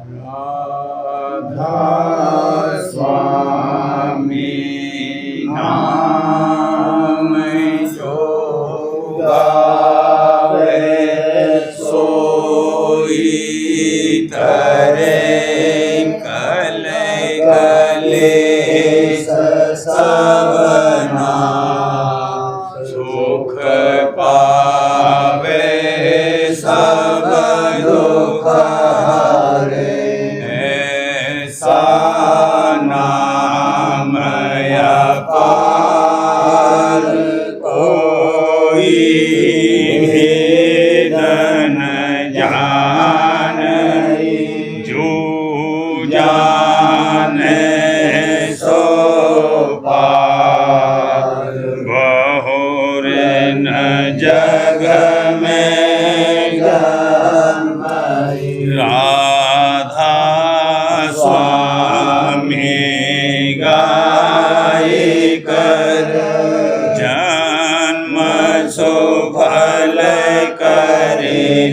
राधा स्वामी नाम जो गावे सोई तरे कले कले सवना सुख पावे सब दुख हरे ऐसा नाम अपार कोई भेद न जाने जो जाने सो पार बहुर न जग में राधा स्वामी गाय कर जन्म सुफल कर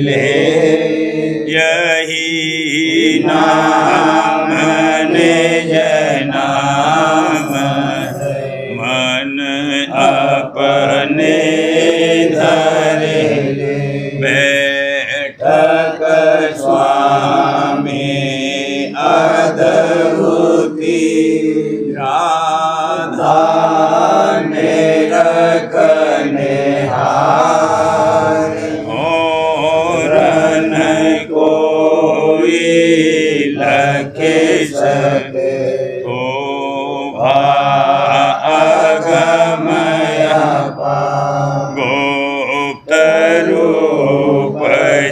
ले यही नाम निज नाम मन अपने धरे बैठक स्वामी अद्भुति राधा निरखने और न कोई लखे सके अगमय गुप्त रूप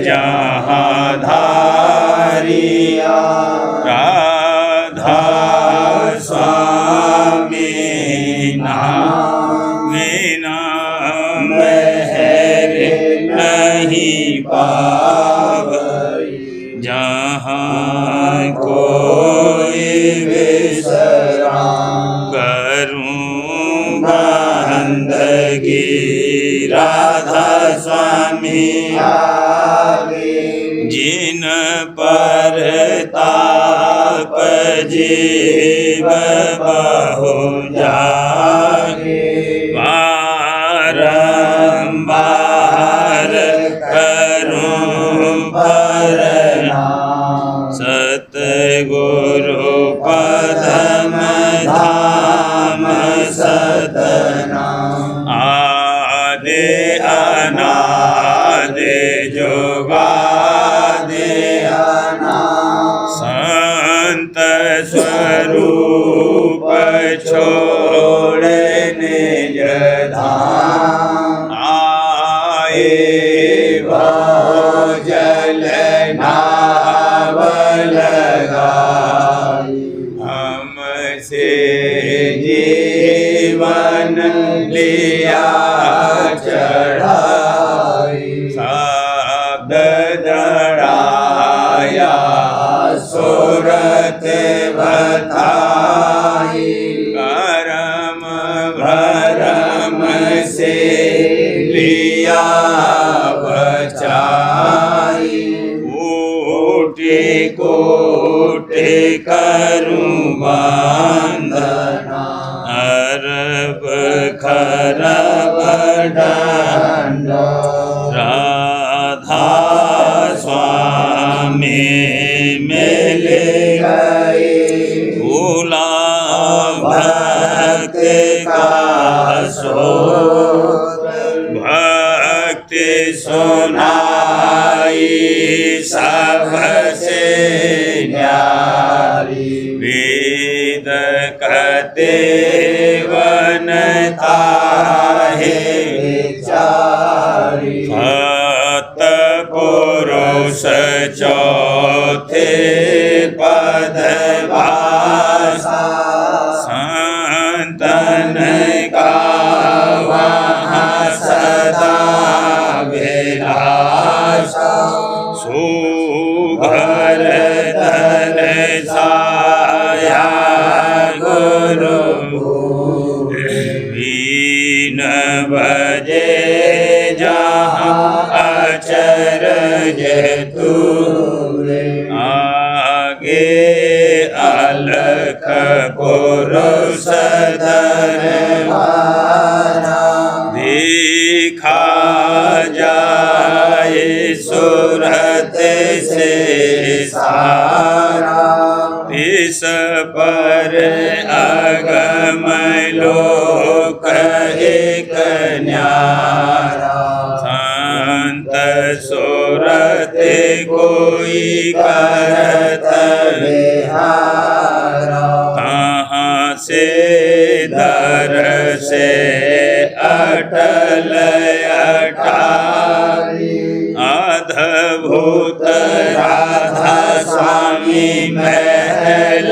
जहाँ धारिया राधा स्वामी नाम बिना महर नहीं पावई जहाँ कोई विश्राम करूँ बंदगी राधा स्वामी जिन पर ताप जीव बहु जागे बारंबार करूं प्रणाम सतगुरु पदम धाम सतनाम आदि अनादि जुगादि संत स्वरूप छोड़े निज धाम आए जल नाव लगाई हमसे जीवन लिया चढ़ाई शब्द जड़ाया सुरत बताई करम भरम से लिया बचाई कोटि कोटि करूं वंदना अरब खरब दंड राधा स्वामी मिल गए भूला भक्त का सोत भक्ति सुनाई सबसे न्यारी वेद कहते वनता है विचारी सत पुरुष चौथे पद भाषा संतन का वहाँ सदा विलासा सुघर दर साया गुरु बीन बजे जहाँ अचरज तूरे के अलख पुरुष धर्मारा देखा जाए सूरत से सारा इस पर अगम लोक एक न्यारा संत सूरत कोई करत विहारा कहाँ से दर से अटल अटारी अद्भुत राधा स्वामी महल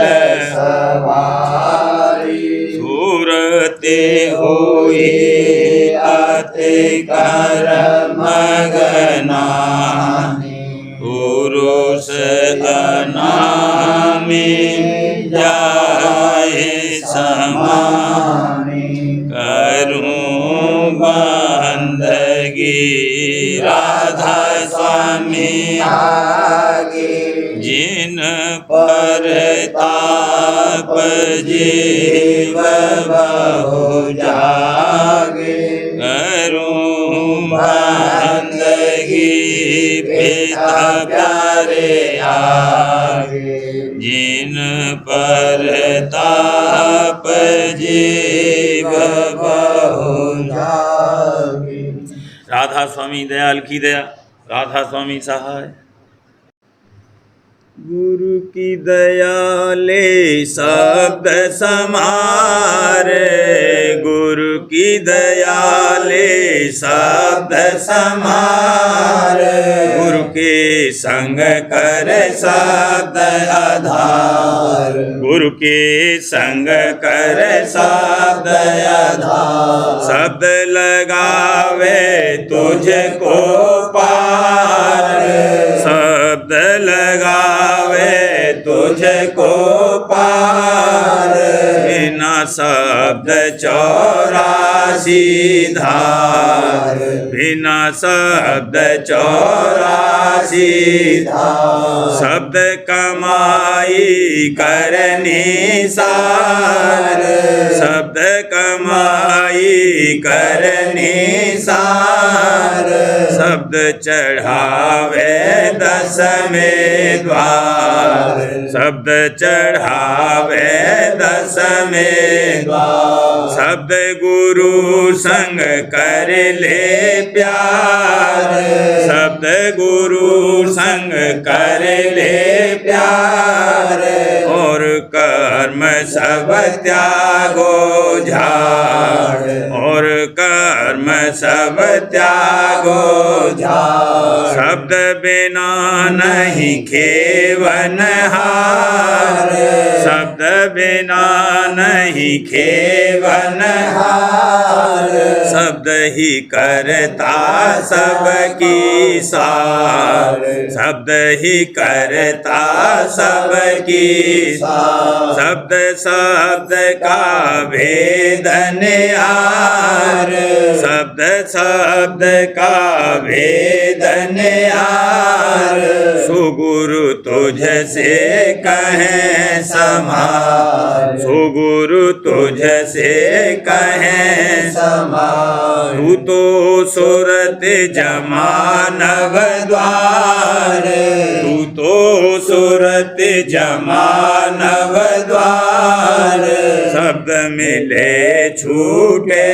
सवारी सूरते हुई अति कर मगनानी पुरुष अनामी जाए समानी करूं बंदगी राधा स्वामी आगे जिन पर ताप जीव बहु जागे करूं बंदगी पिता प्यारे आगे जिन पर ताप जीव बहु जागे। राधा स्वामी दयाल की दया, राधा स्वामी सहाय। गुरु की दया ले शब्द समारे, गुरु की दया ले शब्द समारे, गुरु के संग कर शब्द आधार, गुरु के संग कर शब्द आधार, शब्द लगावे तुझको पार, शब्द लगावे तुझको पार, बिना शब्द 84 धार, बिना शब्द 84 धार, शब्द कमाई करनी सार, शब्द कमाई करनी सार, शब्द चढ़ावे 10वें द्वार, शब्द चढ़ावे 10वें द्वार, शब्द गुरु संग कर ले प्यार, शब्द गुरु संग कर ले प्यार, और कर्म सब त्यागो झाड़, और कर्म सब त्यागो झाड़, शब्द बिना नहीं खेवन हार, शब्द बिना नहीं खेवन हार, शब्द ही करता सबकी सार, शब्द ही करता सबकी सार, शब्द शब्द का भेदन आर, शब्द शब्द का भेदन आर, सुगुरु तुझसे कहें समार, सुगुरु तुझसे कहें समार, तू तो सूरत जमानव द्वार, तू तो सूरत जमानव द्वार, शब्द मिले छूटे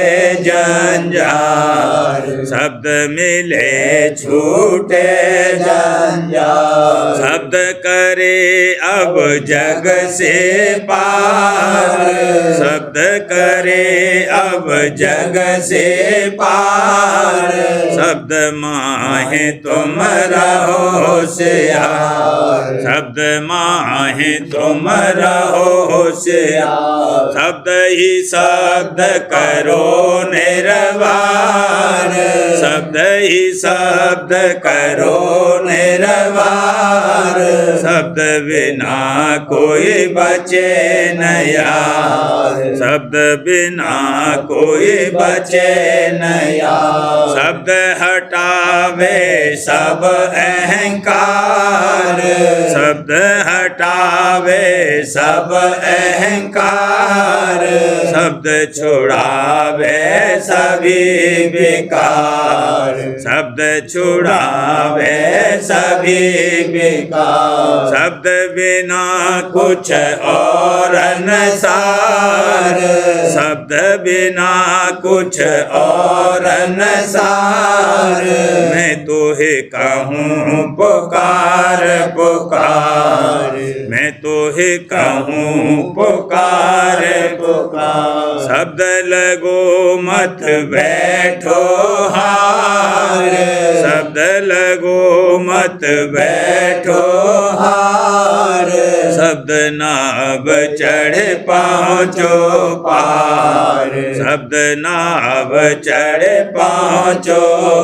जंजार, शब्द मिले छूटे जंजार, शब्द करे अब जग से पार, शब्द करे अब जग से पार, शब्द माहे तुम रहो होशियार, शब्द माहे तुम रहो होशियार, शब्द ही शब्द करो निर्वार, शब्द ही शब्द करो निर्वार, शब्द बिना कोई बचे न यार, शब्द बिना कोई बचे न यार, शब्द हटावे सब अहंकार, शब्द हटावे सब अहंकार, शब्द छुड़ावे सभी विकार, शब्द छुड़ावे सभी विकार। शब्द बिना कुछ और नसार, शब्द बिना कुछ और नसार। मैं तुहे कहूँ पुकार पुकार, मैं तुहे कहूँ पुकार पुकार। शब्द लगो मत बैठो हार, शब्द लगो मत बैठो हार। शब्द नाव चढ़ पहुँचो पार, शब्द नाव चढ़ पहुँचो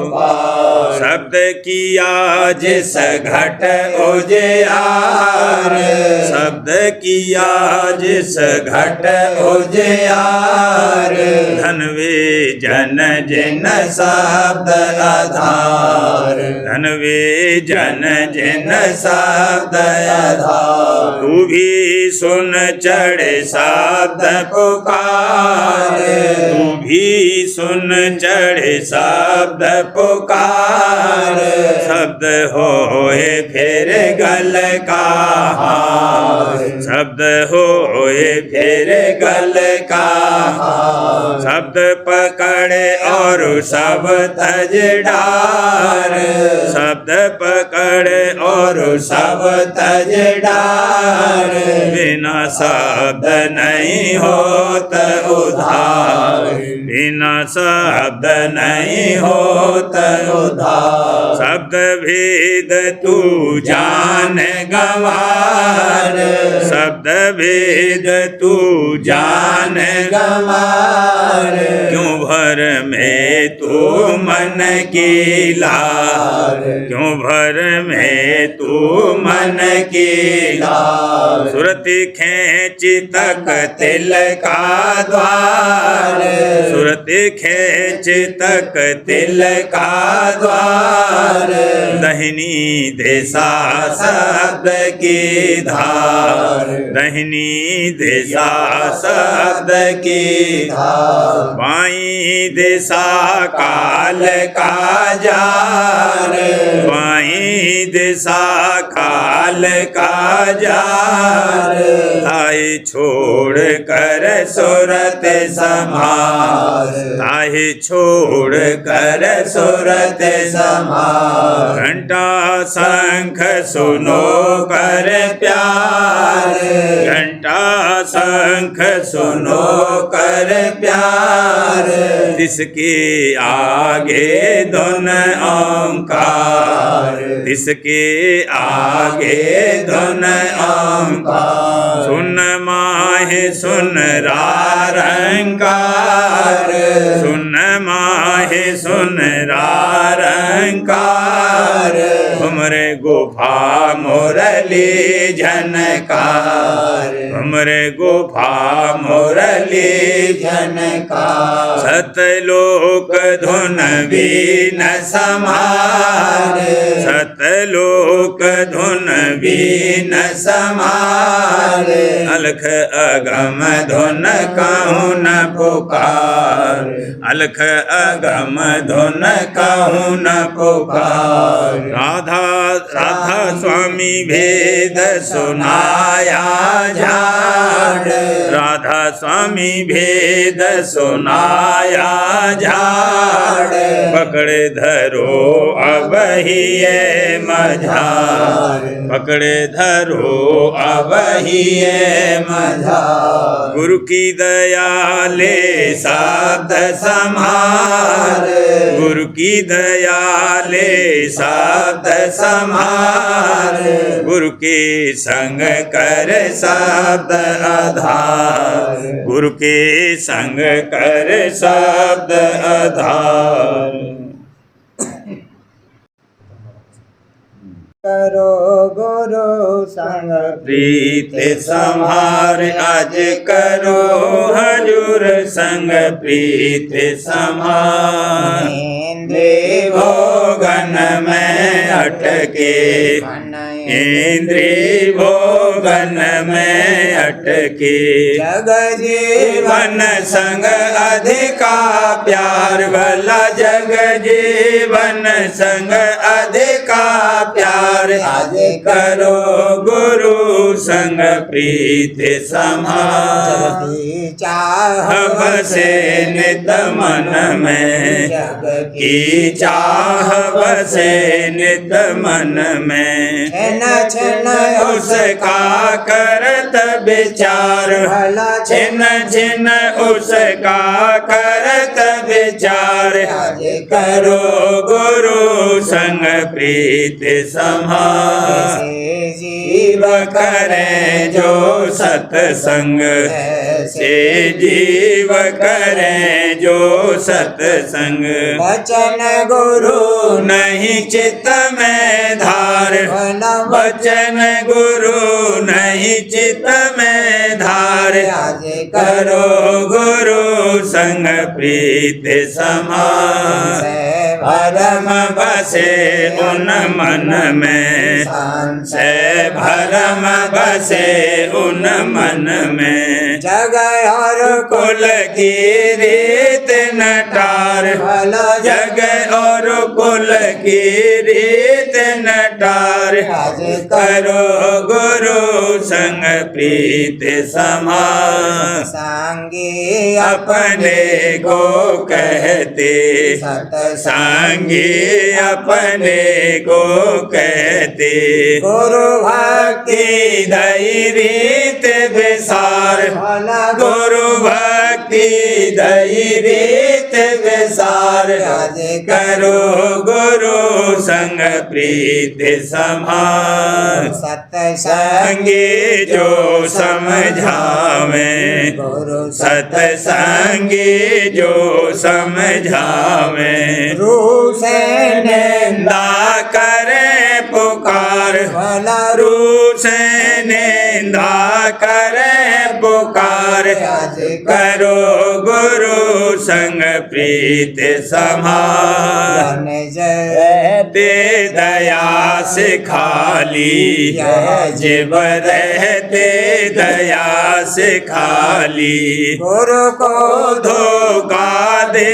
पार। शब्द किया जिस घट उजियार, शब्द किया जिस घट उजियार। धनवे जन जिन शब्द आधार, धनवे जन जिन शब्द आधार। तू भी सुन चढ़ शब्द पुकार, तू भी सुन चढ़ शब्द पुकार। शब्द होए फिर गल का हार, शब्द होए फिर गल का हार। शब्द पकड़े और सब तज डार, शब्द पकड़े और सब तज डार। बिना शब्द नहीं होत उधार, बिना शब्द नहीं होत उधार। शब्द भेद तू जान गंवार, शब्द भेद तू जान गंवार। क्यों भर में तू मन की लार, क्यों भर में तू मन की लार। सुरति खेच तक तिल का द्वार, सुरति खेच तक तिल का द्वार। दहिनी दिशा शब्द की धार, दहिनी दिशा शब्द की धार। बाईं दिशा काल का जार, बाईं दिशा काल का जार। ताहि छोड़ कर सुरत समार, ताहि छोड़ कर सुरत समार। घंटा शंख सुनो कर प्यार, घंटा शंख सुनो कर प्यार। जिसके आगे धुन ओंकार, जिसके आगे धुन ओंकार। सुन माहे सुन रारंकार, सुन माहे सुन रारंकार। हमरे गुफा मुरली झनकार, हमरे गुफा मुरली झनकार। सतलोक धुन बीन समार, सतलोक धुन बीन समार। अलख अगम धुन कहूँ न पुकार, अलख अगम धुन कहूँ न पुकार। राधा राधा स्वामी भेद सुनाया झाड़, राधा स्वामी भेद सुनाया झाड़। पकड़े धरो अब ही ये मझार, पकड़े धरो अब ही ये मझार। गुरु की दया ले शब्द संभार, गुरु की दया ले शब्द संभार। गुरु के संग कर शब्द आधार, गुरु के संग कर शब्द आधार। करो गुरु संग प्रीत संहार, आज करो हजूर संग प्रीत संहार। देवो गण में अटके इंद्री भोगन में अटके जग जीवन वन संग अधिका प्यार भला जग जीवन संग अधिका प्यार आज करो गुरु संग प्रीत समार जगती चाह बसे नित मन में जग की चाह बसे नित मन में छन छन उसका करत विचार भला छिन छिन उसका करत विचार आज करो गुरु संग प्रीत समार से जीव करे जो सत्संग से जीव करे जो सत्संग वचन गुरु नहीं चित्त में धार भला वचन गुरु नहीं चित्त में धार आज करो गुरु संग प्रीत समार भरम बसे उन मन में से भरम बसे उन मन में जग और कुल की रीत नटार भला जग और कुल की रीत नटार आज करो गुरु संग प्रीत समार संगी अपने को कहते संगी अपने को कहते गुरु भक्ति धैर्यत विसार भला गुरु भक्ति धैर्यत विसार आज करो गुरु संग प्रीत समार सत्संग संगी जो समझावे गुरु सत्संगी जो समझावे रू से निंदा करे पुकार भला रू से निंदा करे पुकार आज करो गुरु संग प्रीत समार जन जय रहते दया से खाली जीव रहते दया से खाली गुरु को धोखा दे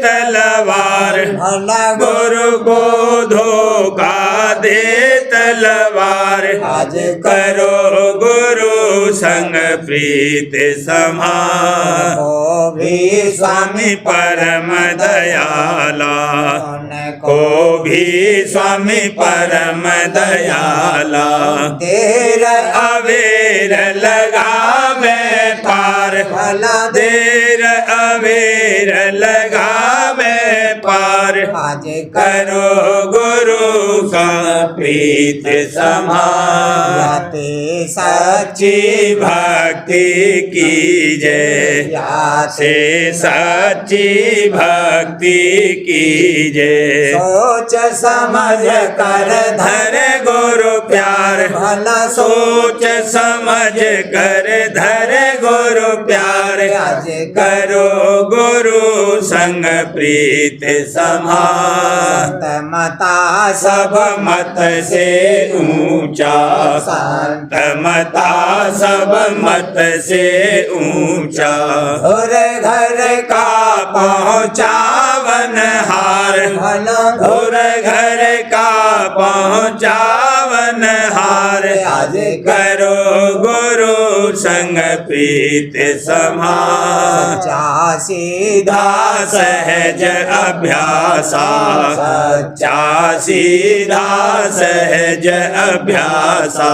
तलवार भला गुरु को धोखा दे तलवार आज करो गुरु संग प्रीत समार को भी स्वामी परम दयाला को को भी स्वामी परम दयाला देर अबेर लगावे पार भला देर अबेर लगावे पार आज करो गुरु का प्रीत समार याते सच्ची भक्ति की जय याते से सच्ची भक्ति की जय सोच समझ कर धर गुरु प्यार भला सोच समझ कर धर गुरु प्यार आज करो गुरु संग प्रीत समार मता सब मत से ऊंचा संत मता सब मत से ऊंचा और घर का पहुँचावन हार भला और घर का पहुँचावन हार आज करो गुरु संग प्रीत समार सच्चा सीधा सहज अभ्यासा सच्चा सीधा सहज अभ्यासा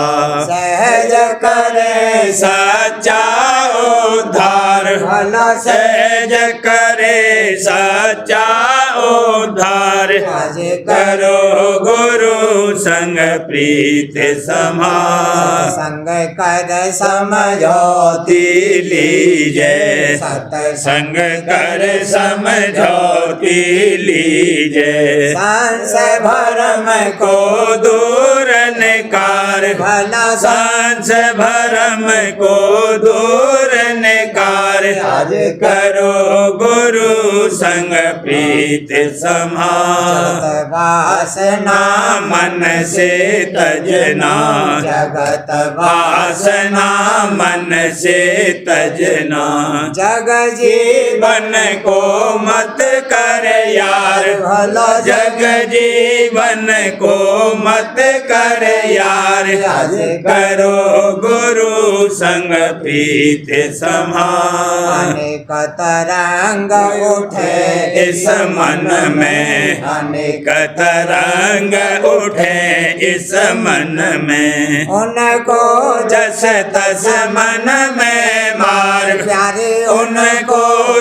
सहज करे सच्चा उद्धार भला सहज करे सच्चा उद्धार आज करो गुरु संग प्रीत समार संग कर समझौती लीजे सत्संग संग कर समझौती लीजे संशय भरम को दूर निकार भला भला सांस भरम को दूर निकार आज करो गुरु संग प्रीत समार वासना मन से तजना जगत वासना मन से तजना जग जीवन जीवन को मत कर यार भला जग जीवन को मत कर यार आज करो गुरु संग प्रीत समार अनेक तरंग उठे इस मन में अनेक तरंग उठे इस मन में उनको जस तस मन में मार प्यारे उनको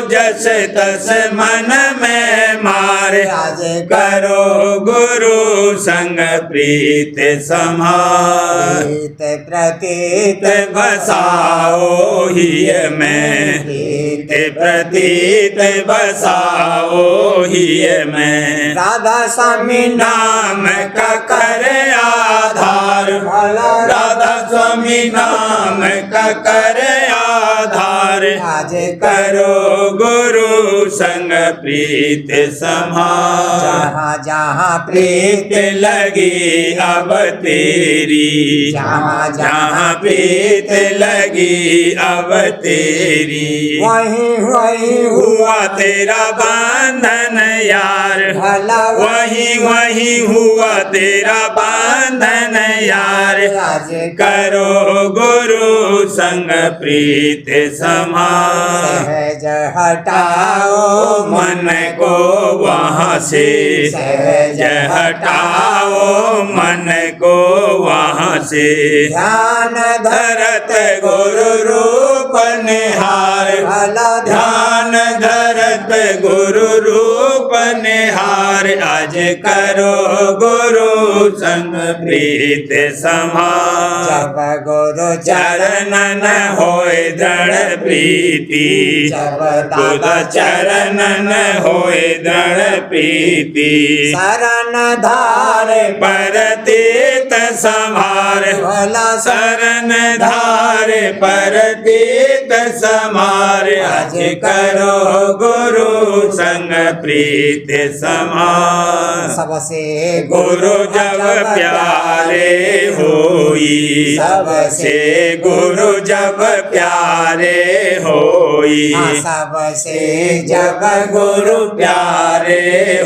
जस तस मन में मार आज करो गुरु संग प्रीत समार प्रीत प्रतीत बसाओ ही में प्रीत प्रतीत बसाओ ही में राधा स्वामी नाम का कर आधार भला राधा स्वामी नाम का कर आधार आज करो गुरु संग प्रीत समार जहाँ जहाँ प्रीत प्रीत लगी अब तेरी जहाँ जहाँ प्रीत लगी अब तेरी वहीं वहीं हुआ तेरा बंधन यार भला वहीं वहीं हुआ तेरा बंधन यार आज करो गुरु संग प्रीत समार सहज हटाओ मन को वहाँ से सहज हटाओ मन को वहाँ से ध्यान धरत गुरु रूप निहार भला ध्यान धरत गुरु रूप निहार आज करो गुरु संग प्रीत समार जब गुरु चरण न होए दृढ़ प्रीति जब खुद चरण न होए दृढ़ प्रीति शरण धार परतीत समार भला शरण धार परतीत समार आज करो गुरु संग प्रीत समार सबसे गुरु जब प्यारे होई सबसे गुरु जब प्यारे होई सबसे जब गुरु प्यारे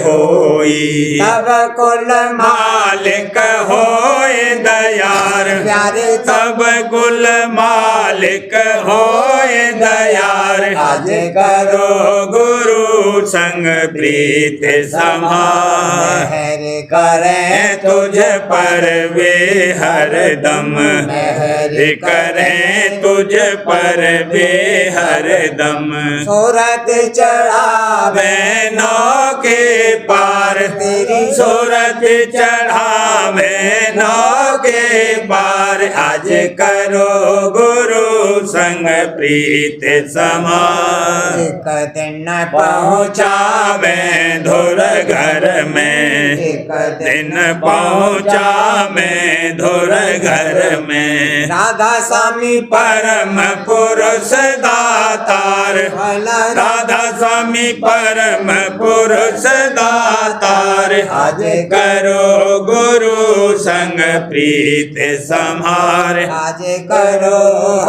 होई तब कुल मालिक होए दयार प्यारे तब कुल मालिक होए दयार आज करो गुरु संग प्रीत समार मेहर करे तुझ पर वे हरदम मेहर करें तुझ पर वे हरदम सूरत चढ़ावे बहनों के पार तेरी सूरत चढ़ावे नौ के पार आज करो गुरु संग प्रीत समार एक दिन पहुँचावे धुर घर में एक दिन पहुँचावे धुर घर में राधा स्वामी परम पुरुष दातार भला राधा स्वामी परम पुरुष दातार आज करो गुरु संग प्रीत समार आज करो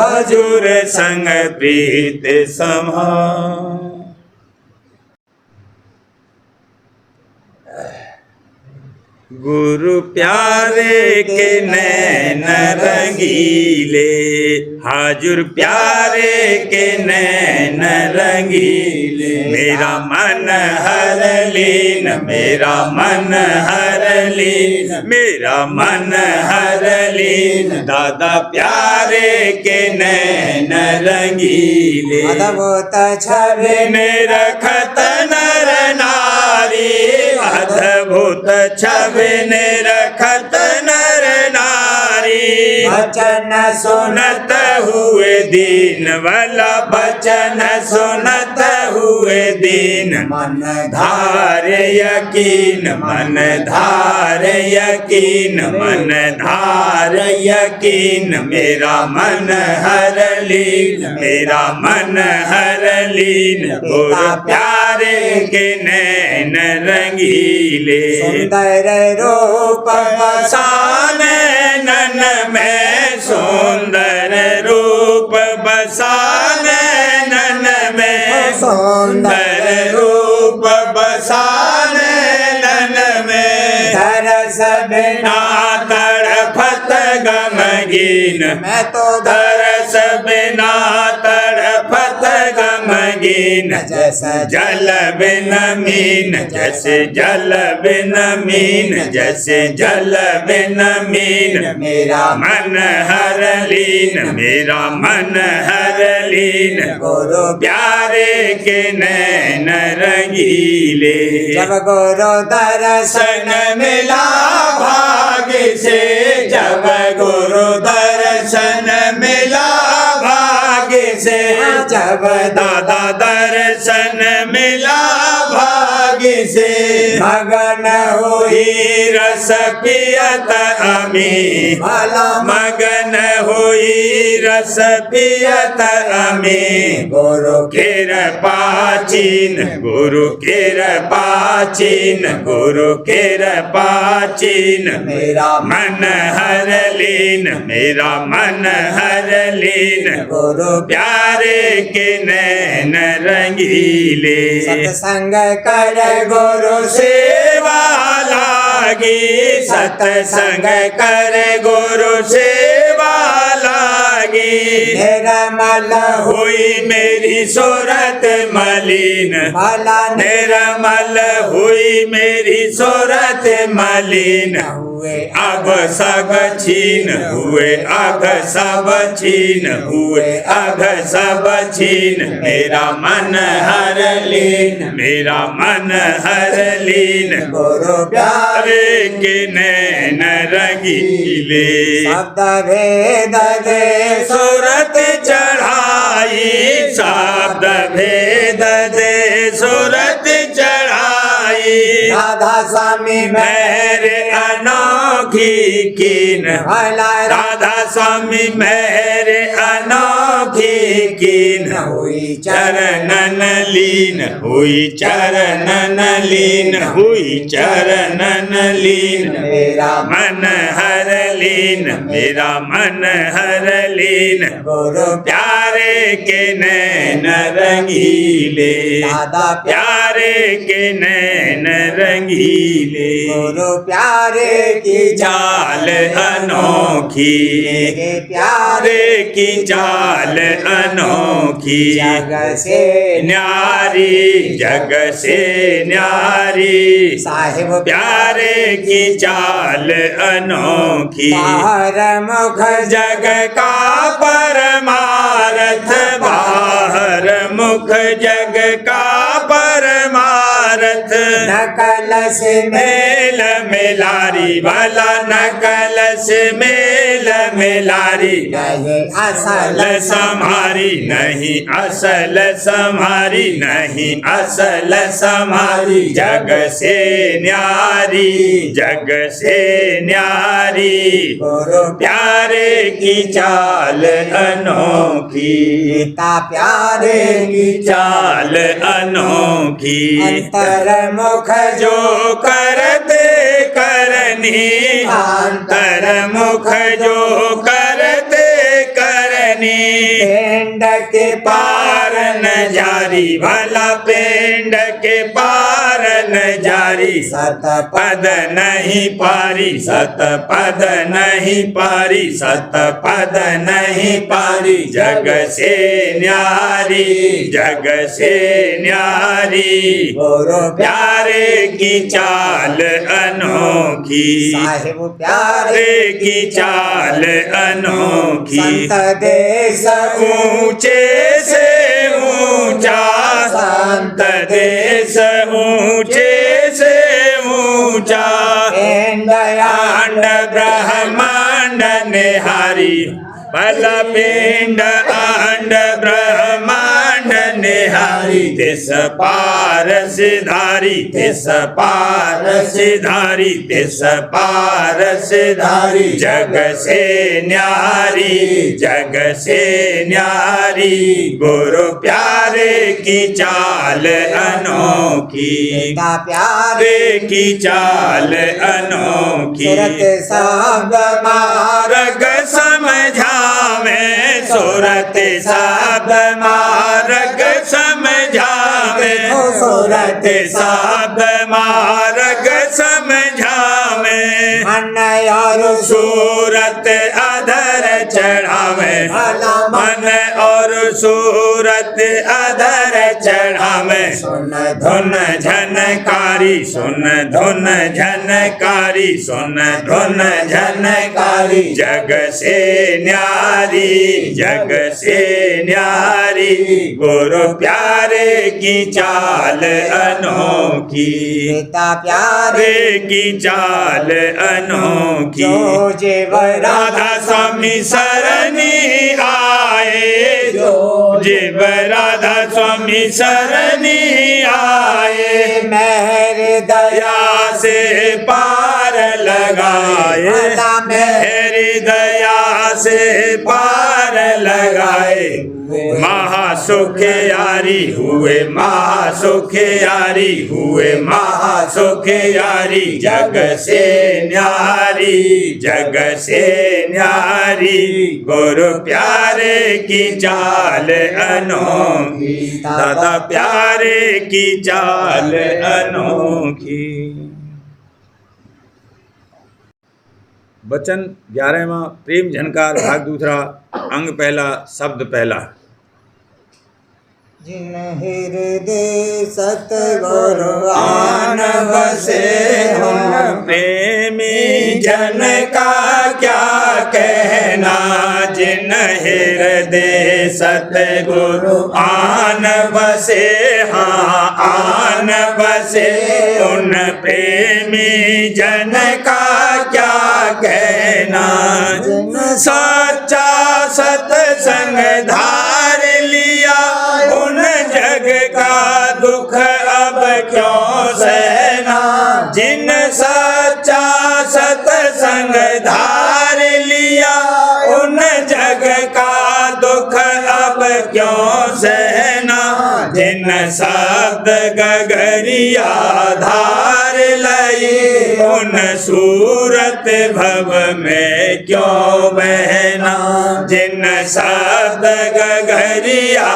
हजूर संग प्रीत समार। गुरु प्यारे के नैन रंगीले हाजुर प्यारे के नैन रंगीले मेरा मन हर लीन मेरा मन हर लीन मेरा मन हर लीन दादा प्यारे के नैन रंगीले अद्भुत छवि में रखत नर नारी अद्भुत छवि ने रखत नर नारी वचन सुनत हुए दीन वाला बचन सुनत हुए दीन मन धार यकीन मन धार यकीन मन धार यकीन मेरा मन हर लीन मेरा मन हर लीन गुरु प्यारे के नैन रंगीले सुंदर रूप बसाने नन में सुंदर रूप बसाने नन में सुंदर रूप बसाने नन में तरस बिना ना तड़फत गमगीन मैं तो तरस बिना तड़फत गमगीन जैसा जल बिन मीन जैसे जल बिन मीन जैसे जल बिन मीन मेरा मन हर लीन मेरा मन हर लीन गुरु प्यारे के नैन रंगीले जब गुरु दर्शन दर्शन मिला भाग्य से जब गुरु दर्शन मिला भाग्य से जब दादा दर्शन मिला भाग्य से मगन हुई हुई रस पियत अमी भला मगन हुई रस पियत अमी गुरु कृपा चीन गुरु कृपा चीन गुरु कृपा चीन मेरा मन हर लीन मेरा मन हर लीन गुरु प्यारे के नैन रंगीले सत्संग कर गुरु सेवा लागी सत्संग कर गुरु सेवा लागी निर्मल हुई मेरी सूरत मलिन भला निर्मल हुई मेरी सूरत मलिन हुए अब सब छीन हुए अघ सब छीन हुए अघ सब छीन मेरा मन हर लीन मेरा मन हर लीन गुरु प्यारे प्यारे के नैन रंगीले शब्द भेद दे सूरत चढ़ाई शब्द भेद दे सूरत चढ़ाई राधा स्वामी में मेरे अनोखी कीन भला राधा स्वामी मेरे अनोखी कीन हुई चरणन लीन हुई चरणन लीन हुई चरणन लीन मेरा मन हर लीन मेरा मन हर लीन गुरु प्यारे के नैन रंगीले दादा प्यारे के नैन रंगीले गुरु प्यारे की चाल अनोखी मेरे प्यारे प्यारे की चाल अनोखी जग से न्यारी जग से न्यारी साहिब प्यारे की चाल अनोखी बाहर मुख जग का परमारथ बाहर मुख जग का परमारथ नकल से मेल मिलारी वाला नकल से मेल मिलारी नहीं असल असल समारी नहीं असल समारी नहीं असल समारी जग से न्यारी जग से न्यारी गुरु प्यारे की चाल अनोखी पिता प्यारे की चाल अनोखी अंतर मुख जो करते करनी अंतर मुख जो करते करनी पेंड के पार न जारी भला पेंड के पार न जारी सत पद नहीं पारी सत पद नहीं पारी सत पद नहीं पारी जग से न्यारी जग से न्यारी गुरु प्यारे की चाल अनोखी साहिब प्यारे प्यारे की चाल अनोखी संत देश ऊंचे से ऊंचा संत देश ऊंचे से ऊंचा पेंड अंड ब्रह्मांड ने निहारी बल पिंड अंड ब्रह्मांड निहारी तिस पार सिधारी तिस पार सिधारी तिस पार सिधारी जग से न्यारी जग से न्यारी गुरु प्यारे की चाल अनोखी पिता प्यारे प्यारे की चाल अनोखी सुरत शब्द मार्ग समझावे सुरत शब्द मार्ग समझावे सुरत शब्द मार्ग समझावे मन और सूरत अधर चढ़ावे मन और सूरत अधर चढ़ावे सुन धुन झनकारी सुन धुन झनकारी सुन धुन झनकारी जग से न्यारी जग से न्यारी गुरु प्यारे की चाल अनोखी पिता प्यारे प्यारे की चाल अनोखी जो जीव राधा स्वामी सरनी आए जो जीव राधा स्वामी सरनी आए मेरे दया दया से पार लगाए मेरी दया से पार लगाए महासुख यारी हुए महासुख यारी हुए महासुख यारी जग से न्यारी जग से न्यारी गुरु प्यारे की चाल अनोखी दादा प्यारे की चाल अनोखी। वचन 11वां प्रेम झनकार भाग दूसरा अंग पहला शब्द पहला। जिन हृदय सतगुरु आन बसे उन प्रेमी जन का क्या कहना जिन हृदय सतगुरु आन बसे हाँ आन बसे उन प्रेमी जन का क्या कहना सच्चा सत्संग धार लिया उन जग का दुख अब क्यों सहना जिन सच्चा सत्संग धार लिया उन जग का दुख अब क्यों सहना जिन शब्द गगरिया धार लई उन सूरत भव में क्यों बहना जिन शब्द गगरिया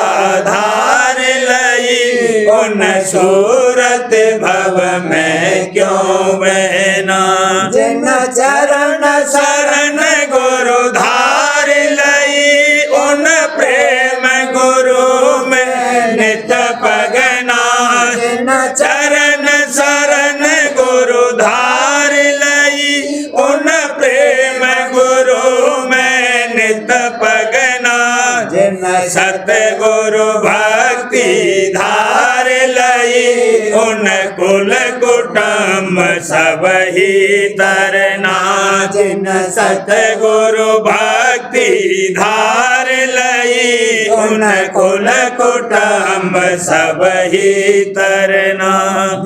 धार लई उन सूरत भव में क्यों बहना जिन चरण शरण गुरु धार लई उन प्रेम गुरु में नित पगना जिन चरण शरण गुरु धार लई उन प्रेम गुरु में नित पगना जिन सतगुरु भक्ति धार लई उन कुल कुटुंब सब ही तरना जिन सतगुरु भक्ति धार लई उन कुल कुटुंब सब ही तरना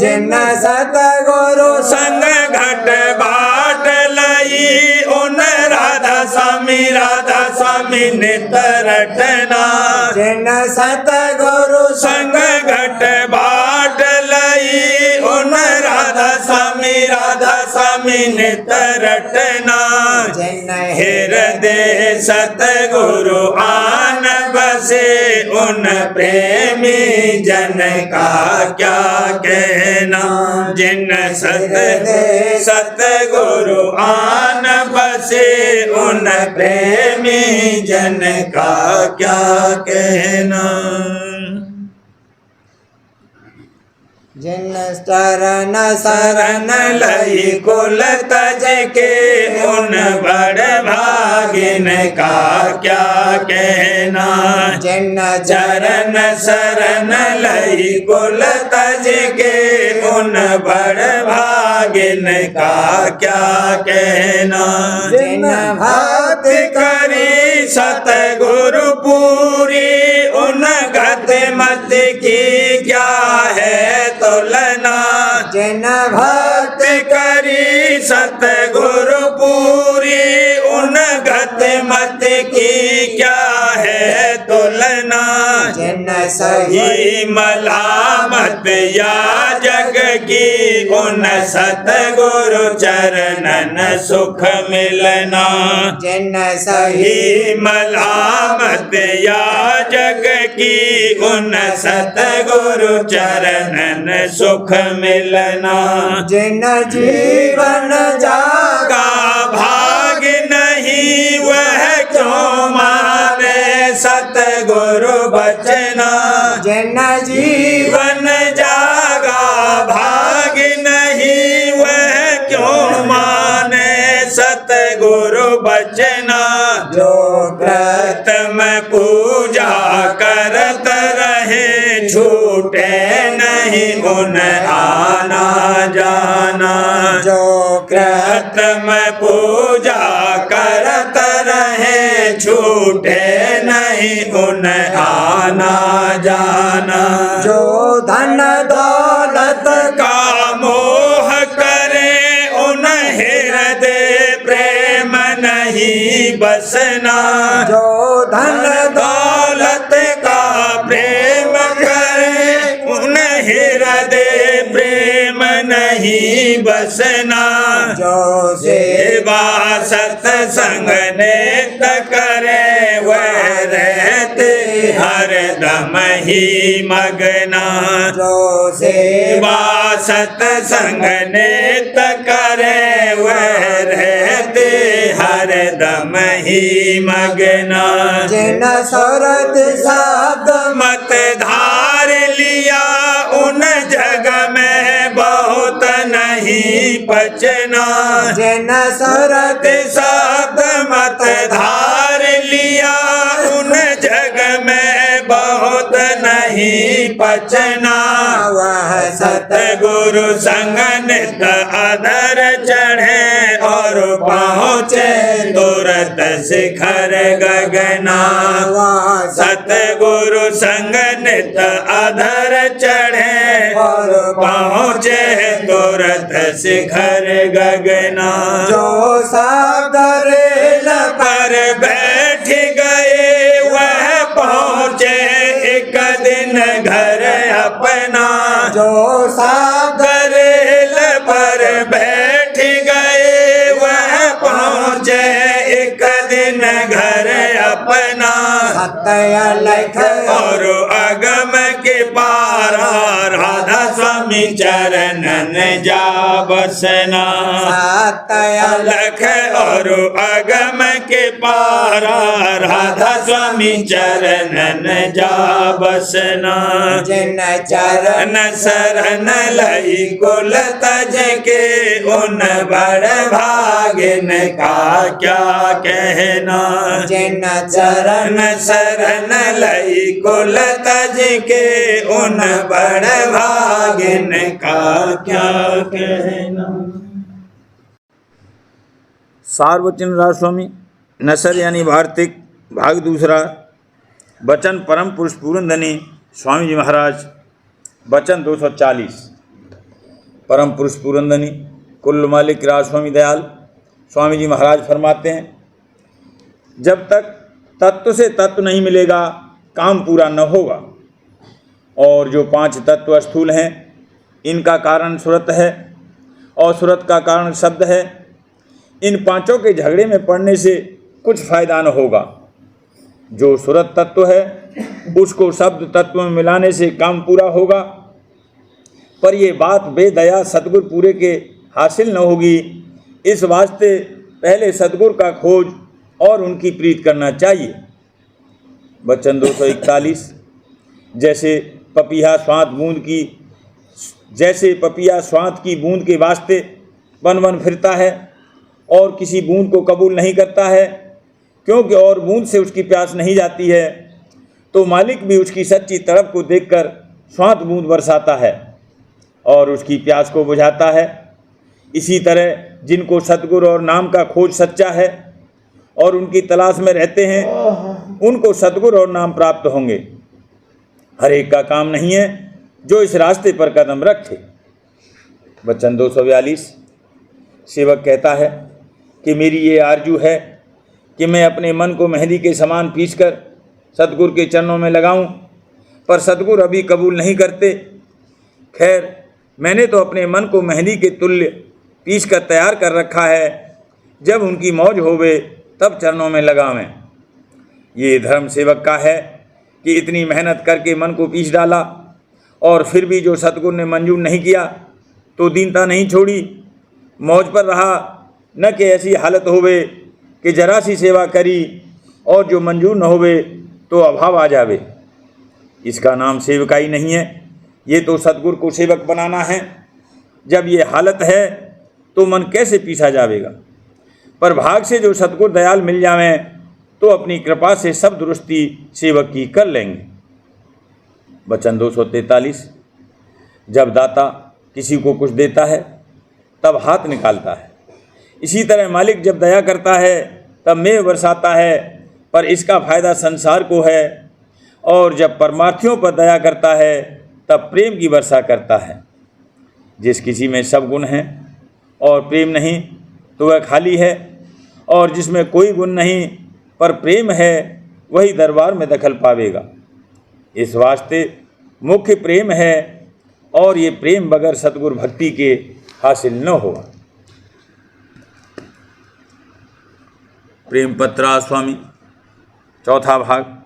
जिन सतगुरु संग घट बाट लई उन राधा स्वामी नित रटना जिन सतगुरु संग घट बाट लई उन राधा स्वामी नित रटना जिन हृदय सतगुरु आन बसे उन प्रेमी जन का क्या कहना जिन सतगुरु आन बसे उन प्रेमी जन का क्या कहना। जिन चरण शरण लई कुल तज के उन बड़ भागिन का क्या कहना। जिन चरण शरण लई कुल तज के उन बड़ भागिन का क्या कहना। जिन भक्ति करी सतगुरु पूरी उन गति मत की क्या है तुलना। जिन भक्ति करी सतगुरु पूरी उन गति मत की क्या है तुलना। जिन सही ही मलामत या जग की उन सतगुरु चरणन सुख मिलना। जिन सही ही मलामत या जग की उन सतगुरु चरणन सुख मिलना। जिन जीवन जागा का भाग नहीं वह क्यों माने सतगुरु बचना। जिन जीवन जागा भाग नहीं वह क्यों माने सतगुरु बचना। जो व्रत में पूजा करत रहे छूटे नहीं उन आना जाना। जो व्रत में पूजा करत रहे छूटे नहीं उन आना जाना। जो धन दौलत का मोह करे उन हृदय प्रेम नहीं बसना। जो धन दौलत का प्रेम करे उन हृदय प्रेम नहीं बसना। जो सेवा सत्संग नेत करे वह रहते हरदम ही मगना। जो सेवा सत्संग नेत करे वह रहते हरदम ही मगना। जिन सुरत शब्द मत धार लिया उन जग में बहुत नहीं पचना। जिन सुरत शब्द मत धार लिया उन जग में बहुत नहीं पचना। वह सतगुरु संग नित अधर चढ़े और पहुँचे तुरत शिखर गगना। सतगुरु संग नित अधर चढ़े और पहुँचे तुरत शिखर गगना। जो शब्द रेल पर बैठ गए वह पहुँचे एक दिन घर अपना। जो शब्द रेल पर बैठ गए वह पहुँचे एक दिन घर अपना। सत्य लख और अगम के पारा राधा स्वामी चरणन जा बसना। सत्य लख और अगम के पारा राधा स्वामी चरणन जा बसना। जिन चरण न शरण लई कुल तज के उन बड़ भागिन का क्या कहना। जिन चरण न शरण लई कुल तज के उन बड़ भागिन का क्या कहना। सार्वजनिक राजस्वामी नसर यानी वार्तिक भाग दूसरा। वचन परम पुरुष पूरनधनी स्वामी जी महाराज। वचन 240। परम पुरुष पूरनधनी कुल्ल मालिक राजस्वामी दयाल स्वामी जी महाराज फरमाते हैं, जब तक तत्व से तत्व नहीं मिलेगा काम पूरा न होगा। और जो 5 तत्व स्थूल हैं इनका कारण सुरत है और सुरत का कारण शब्द है। इन 5 के झगड़े में पड़ने से कुछ फायदा न होगा। जो सुरत तत्व है उसको शब्द तत्व में मिलाने से काम पूरा होगा। पर ये बात बेदया सतगुरु पूरे के हासिल न होगी। इस वास्ते पहले सतगुरु का खोज और उनकी प्रीत करना चाहिए। वचन 241। जैसे पपीहा स्वांत बूंद की जैसे पपिया स्वाद की बूंद के वास्ते वन वन फिरता है और किसी बूंद को कबूल नहीं करता है, क्योंकि और बूंद से उसकी प्यास नहीं जाती है, तो मालिक भी उसकी सच्ची तड़प को देखकर स्वाद बूंद बरसाता है और उसकी प्यास को बुझाता है। इसी तरह जिनको सतगुरु और नाम का खोज सच्चा है और उनकी तलाश में रहते हैं, उनको सतगुरु और नाम प्राप्त होंगे। हर एक का काम नहीं है जो इस रास्ते पर कदम रखे। वचन 242। सेवक कहता है कि मेरी ये आरजू है कि मैं अपने मन को मेहंदी के समान पीसकर सतगुरु के चरणों में लगाऊं, पर सतगुरु अभी कबूल नहीं करते। खैर, मैंने तो अपने मन को मेहंदी के तुल्य पीस कर तैयार कर रखा है, जब उनकी मौज होवे तब चरणों में लगावें। ये धर्म सेवक का है कि इतनी मेहनत करके मन को पीस डाला और फिर भी जो सतगुरु ने मंजूर नहीं किया तो दीनता नहीं छोड़ी, मौज पर रहा। न कि ऐसी हालत होवे कि जरा सी सेवा करी और जो मंजूर न होवे तो अभाव आ जावे। इसका नाम सेवकाई नहीं है, ये तो सतगुरु को सेवक बनाना है। जब ये हालत है तो मन कैसे पीसा जावेगा। पर भाग से जो सतगुरु दयाल मिल जावें तो अपनी कृपा से सब दुरुस्ती सेवक की कर लेंगे। वचन 243। जब दाता किसी को कुछ देता है तब हाथ निकालता है, इसी तरह मालिक जब दया करता है तब मेघ बरसाता है, पर इसका फायदा संसार को है। और जब परमार्थियों पर दया करता है तब प्रेम की वर्षा करता है। जिस किसी में सब गुण हैं और प्रेम नहीं तो वह खाली है, और जिसमें कोई गुण नहीं पर प्रेम है वही दरबार में दखल पावेगा। इस वास्ते मुख्य प्रेम है, और ये प्रेम बगैर सतगुरु भक्ति के हासिल न होगा। प्रेम पत्रा स्वामी चौथा भाग।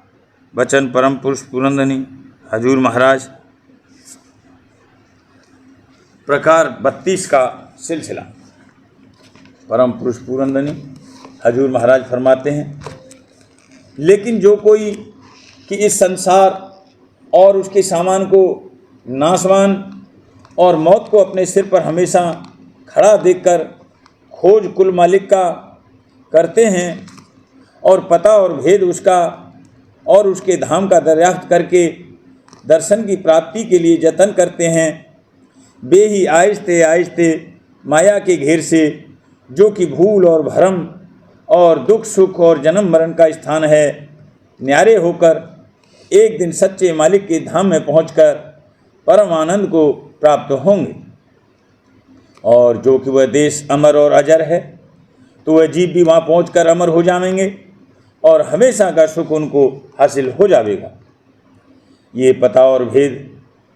वचन परम पुरुष पुरंदनी हजूर महाराज। प्रकार 32 का सिलसिला। परम पुरुष पुरंदनी हजूर महाराज फरमाते हैं, लेकिन जो कोई कि इस संसार और उसके सामान को नाशवान और मौत को अपने सिर पर हमेशा खड़ा देखकर खोज कुल मालिक का करते हैं और पता और भेद उसका और उसके धाम का दरियाफ्त करके दर्शन की प्राप्ति के लिए जतन करते हैं, वे ही आहिस्ते आहिस्ते माया के घेर से, जो कि भूल और भरम और दुख सुख और जन्म मरण का स्थान है, न्यारे होकर एक दिन सच्चे मालिक के धाम में पहुंचकर परम आनंद को प्राप्त होंगे। और जो कि वह देश अमर और अजर है, तो वह जीव भी वहाँ पहुंचकर अमर हो जाएंगे और हमेशा का सुख उनको हासिल हो जाएगा। ये पता और भेद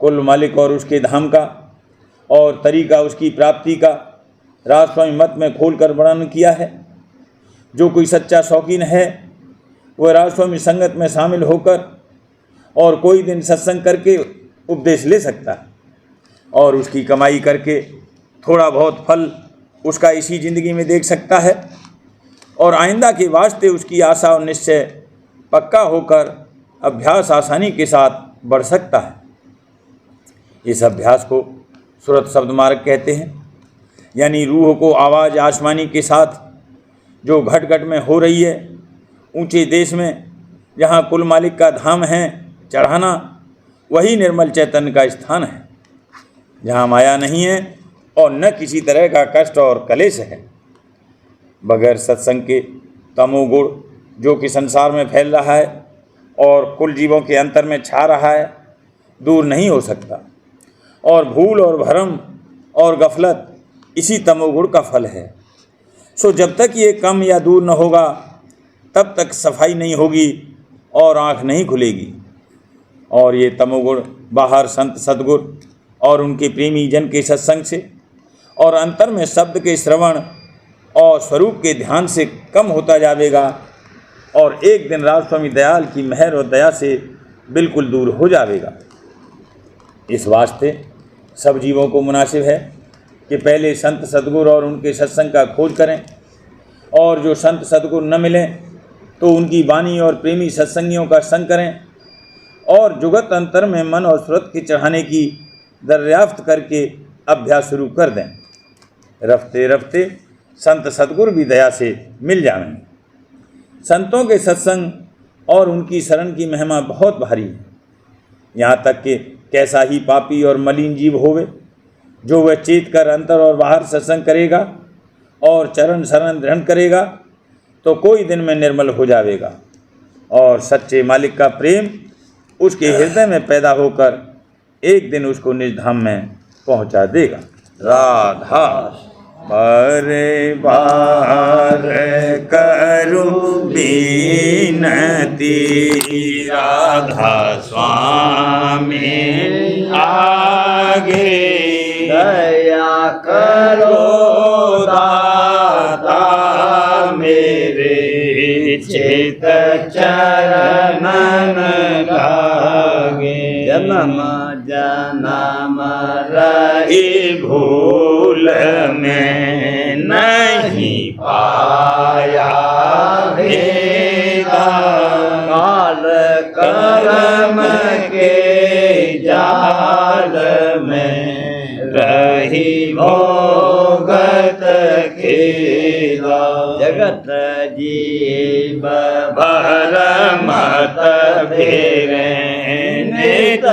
कुल मालिक और उसके धाम का और तरीका उसकी प्राप्ति का राजस्वामी मत में खोलकर वर्णन किया है। जो कोई सच्चा शौकीन है वह राजस्वामी संगत में शामिल होकर और कोई दिन सत्संग करके उपदेश ले सकता है, और उसकी कमाई करके थोड़ा बहुत फल उसका इसी ज़िंदगी में देख सकता है, और आइंदा के वास्ते उसकी आशा और निश्चय पक्का होकर अभ्यास आसानी के साथ बढ़ सकता है। इस अभ्यास को सुरत शब्द मार्ग कहते हैं, यानी रूह को आवाज़ आसमानी के साथ जो घट घट में हो रही है, ऊंचे देश में जहाँ कुल मालिक का धाम है, चढ़ाना वही निर्मल चैतन्य का स्थान है, जहाँ माया नहीं है और न किसी तरह का कष्ट और कलेश है। बगैर सत्संग के तमोगुण जो कि संसार में फैल रहा है और कुल जीवों के अंतर में छा रहा है, दूर नहीं हो सकता। और भूल और भरम और गफलत इसी तमोगुण का फल है। सो जब तक ये कम या दूर न होगा तब तक सफाई नहीं होगी और आँख नहीं खुलेगी। और ये तमोगुण बाहर संत सद्गुरु और उनके प्रेमी जन के सत्संग से और अंतर में शब्द के श्रवण और स्वरूप के ध्यान से कम होता जाएगा, और एक दिन राजस्वामी दयाल की मेहर और दया से बिल्कुल दूर हो जाएगा। इस वास्ते सब जीवों को मुनासिब है कि पहले संत सद्गुरु और उनके सत्संग का खोज करें, और जो संत सद्गुरु न मिलें तो उनकी वाणी और प्रेमी सत्संगियों का संग करें, और जुगत अंतर में मन और सुरत के चढ़ाने की दरियाफ्त करके अभ्यास शुरू कर दें। रफ्ते रफ्ते संत सद्गुरु भी दया से मिल जाएंगे। संतों के सत्संग और उनकी शरण की महिमा बहुत भारी है। यहाँ तक कि कैसा ही पापी और मलिन जीव होवे, जो वह चेत कर अंतर और बाहर सत्संग करेगा और चरण शरण ग्रहण करेगा तो कोई दिन में निर्मल हो जाएगा और सच्चे मालिक का प्रेम उसके हृदय में पैदा होकर एक दिन उसको निज धाम में पहुंचा देगा। राधा बारे बार करूं बीनती, राधा स्वामी आगे दया करो दाता मेरे चित चरणन लागे। जन्म जन्म रही भूल में नहीं पाया भेदा, काल कर्म के जाल में रही भोगत खेला। जगत जीव भर मत फेरे नित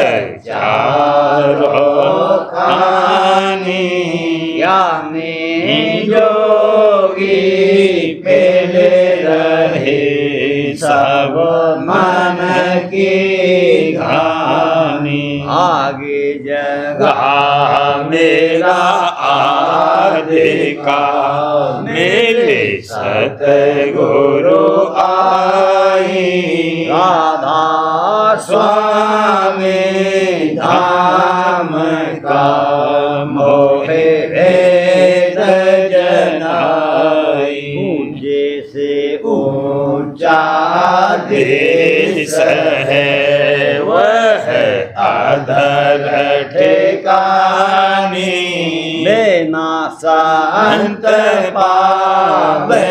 चारो खानी, यानी जोगी पहले रहे सब मन की घानी। आगे जगा मेरा आदि का मेरे सतगुरु आई। राधा स्वामी धाम का मोहे भेद जनाई। ऊंचे से ऊंचा देश है वह अधर ठिकानी। लेना संत पावे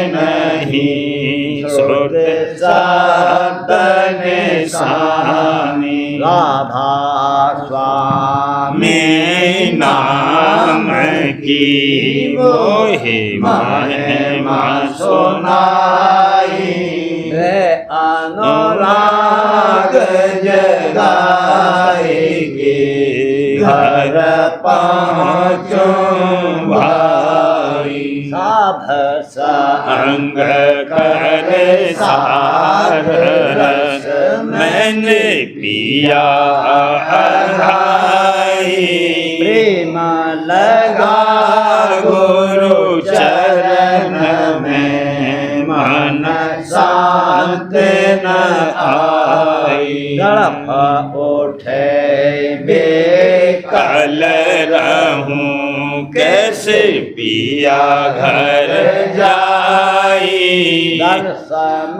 नहीं सुध शब्द निशानी। राधा स्वामी नाम की मोहि महिमा सुनाई। रे अनुराग जगाएगी घर पहुँचो भाई। साध संग कर सार रस मैंने पिया हराई। प्रेम लगा गुरु चरण में मन शांत न आई। तड़प उठे बेकल रहूं कैसे पिया घर जाई। दर्शन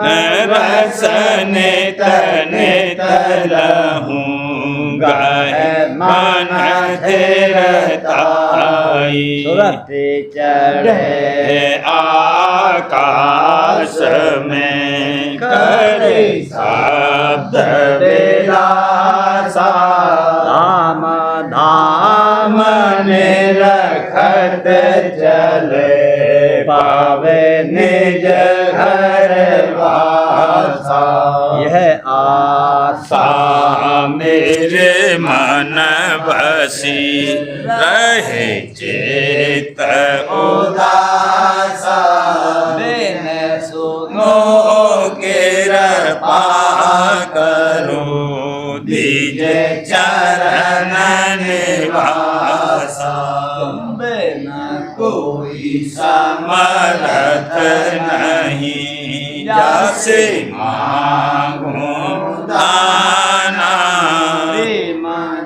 रसन तन तरहूं गाय मन धीरताई। सुरत चढ़े आकाश में करे शब्द विलासा। धाम धाम ने रखत चले पावे निज घर वासा। यह आशा मेरे मन बसी रहे चित उदासा। मैंने सुनो कृपा करो दीजे चरण निवासा। बिना कोई समर्थ नहीं जैसे मांगूं दाना।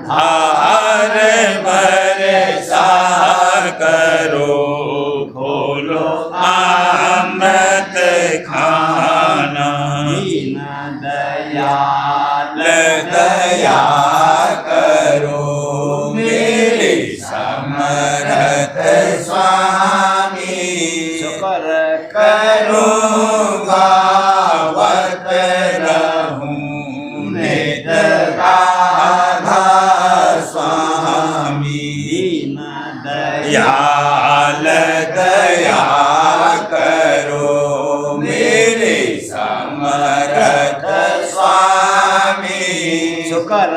धार बरसा करो खोलो अमृत खाना। दयाल दया करो मेरे समर्थ स्वामी। शुक्र करो गावत रहूं नित राधा स्वामी। समर्थ स्वामी शुकर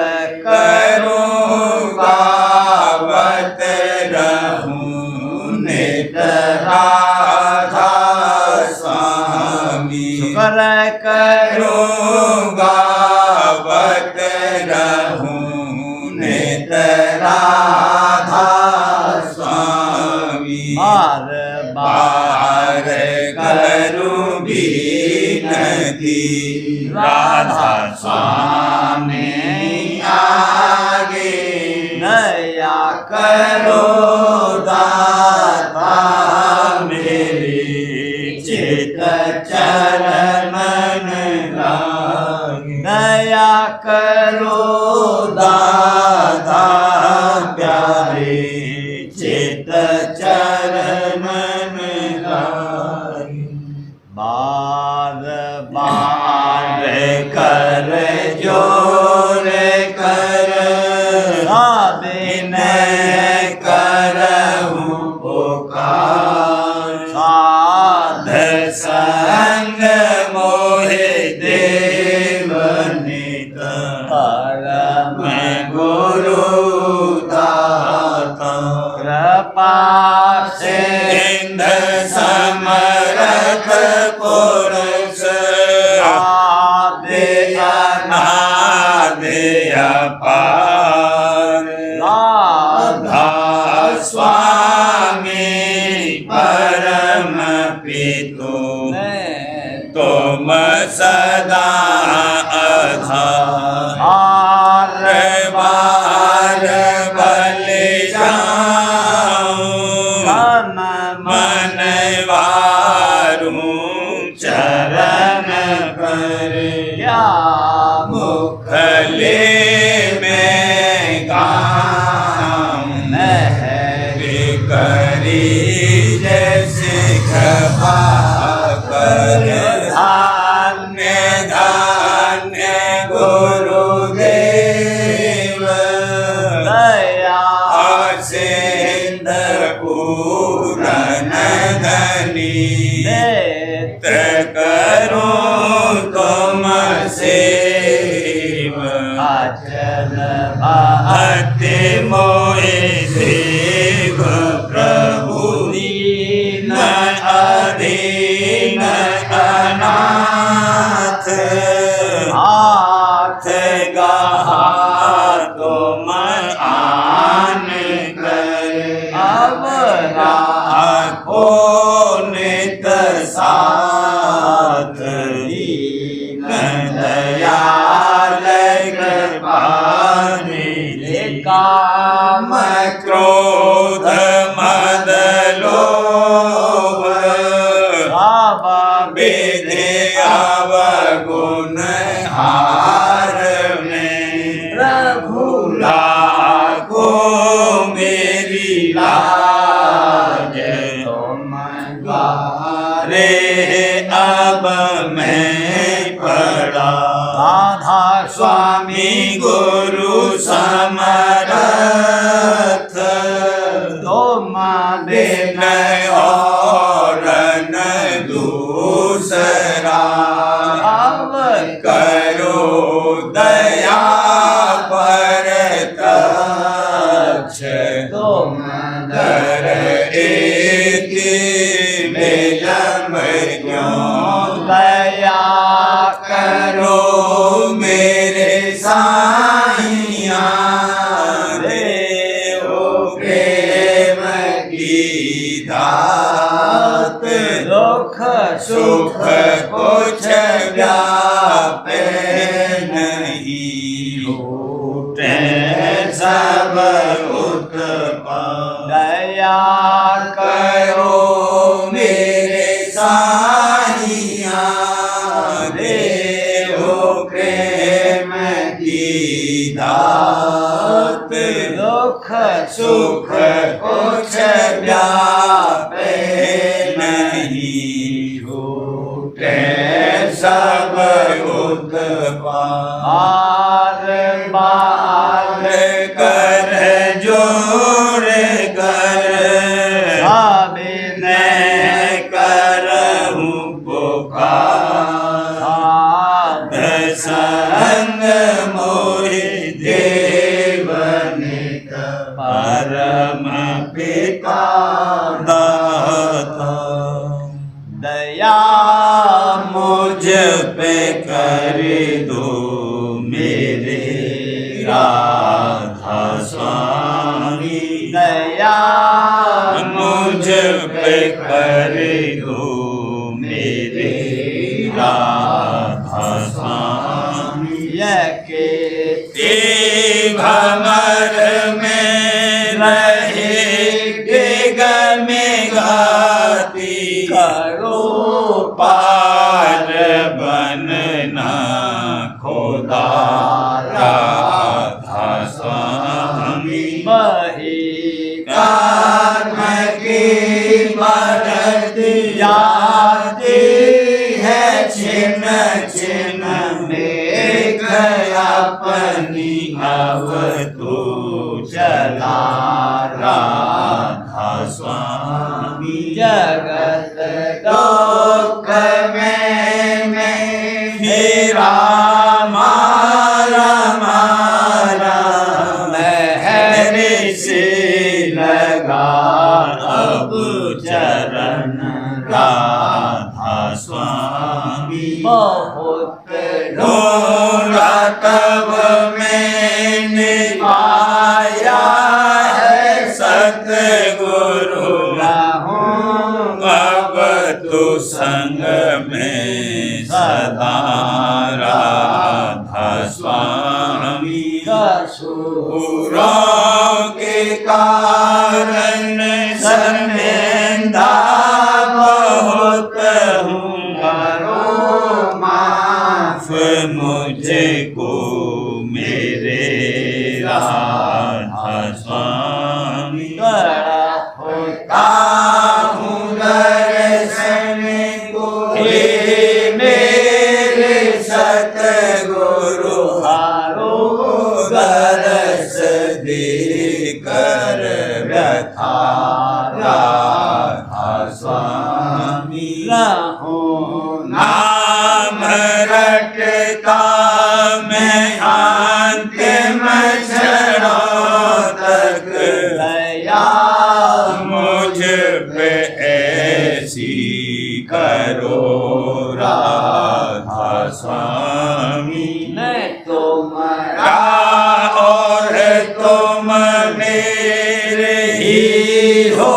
करूं गावत रहूं नित राधा स्वामी शुकर करूं गावत रहूं नित राधा स्वामी बार बार करूं विनती राधा स्वामी आगे दया करो दाता मेरे चित चरण लागे दया करो दाता प्यारे चित चरण लागे बार बार कर जोर कर विनय करहूं पुकार साध संग मोहे देव नित परम गुरु दाता कृपा सिंध समरथ पुरुष आदि अनादि अपार राधा स्वामी परम पितु तुम सदा आधार बार बलि जाऊं मन वारूं चरण पर या मुखले में गाऊं नहरी करी जैसे कृपा कर धान्य धान्य गुरुदेव दया सिंध पूरन धनी नेत करूं तुम सेव अचल भक्ति मोहि देव प्रभु दीन अधीन अनाथ हाथ गहा तुम आन कर अब राखो नित साथ दीन दयाल कृपानि काम क्रोध मद लोभ विधि अवगुण हार में प्रभु लाखो मेरी लाज तुम द्वारे अब मैं पड़ा राधा स्वामी गुरु समरथ तुम बिन और न दूसरा अब करो दया पर कक्ष तुम दर एक विलम्ब क्यों दया करो मेरे साईया देव प्रेम की दात दुख सुख कुछ व्यापे नहीं लूटे सब उत्पन्न दया करो मेरे साईया देव प्रेम की दात दुख सुख कुछ व्यापे नहीं छूटे सब उत्पाद बार कर जोर कर अभिनय करहूं पुकार संग मोहि देवनित परम पिता दाता। दया मुझ पे कर दो मेरे राधा स्वामी। दया मुझ पे कर दो मेरे राधा स्वामी। यके भमर में रहे गम गाती करो पार बनना खुदा राधा स्वामी। बही कर्म की मदद जाती है छिन छिन में अपनी अब तू चला राधा स्वामी। जगत दुख में हेरा मारा मारा महरे से लगा अब चरण राधा स्वामी। बहुत ढूंढा तब मैंने पाया है सतगुरु अब तो संग में सदा राधा स्वामी। सूरों के कारण शर्मिंदा बहुत हूँ करो माफ मुझको मेरे राधा स्वामी। बड़ा होता हूँ दर्शन को हे मेरे सतगुरु हारो दरस दे कर व्यथा राधा स्वामी। रहूं नाम रटता मैं अंतिम क्षणों तक दया मुझ पे ऐसी करो राधा स्वामी। मैं तुम्हारा और तुम मेरे ही हो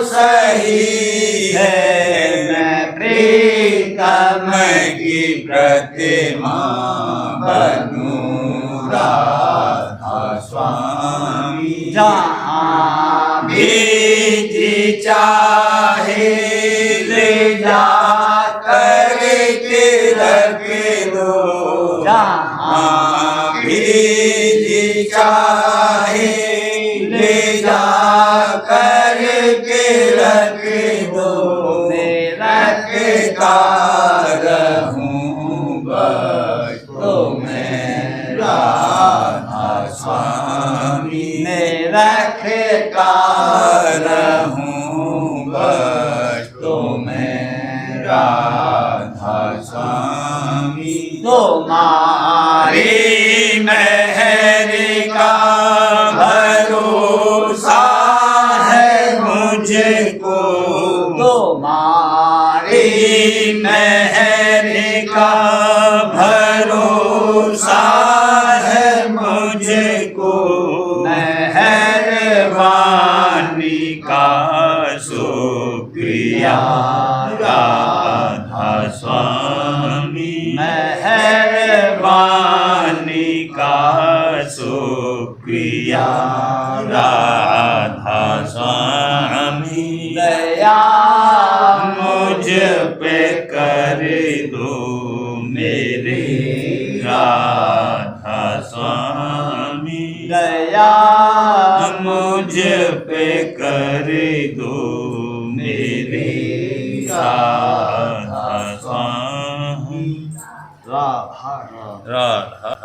सही है। मैं प्रीतम की प्रतिमा बनूं राधा स्वामी। जहाँ भी जी चाहे ले जा कर के रख दो। जहाँ भी जी चाहे ले जा कर के रख दो। रखता रहूं बस तुम्हें राधा स्वामी। रखता रहूं बस तुम्हें राधा स्वामी। तुम्हारी मेहर का भरोसा है मुझको। तुम्हारी मेहर का भरोसा है मुझको। मेहरबानी का शुक्रिया राधा स्वामी। मेहरबानी का शुक्रिया राधा स्वामी। दया मुझ पे कर दो मेरे राधा स्वामी। दया मुझ पे कर दो मेरे राधा स्वामी। राधा राधा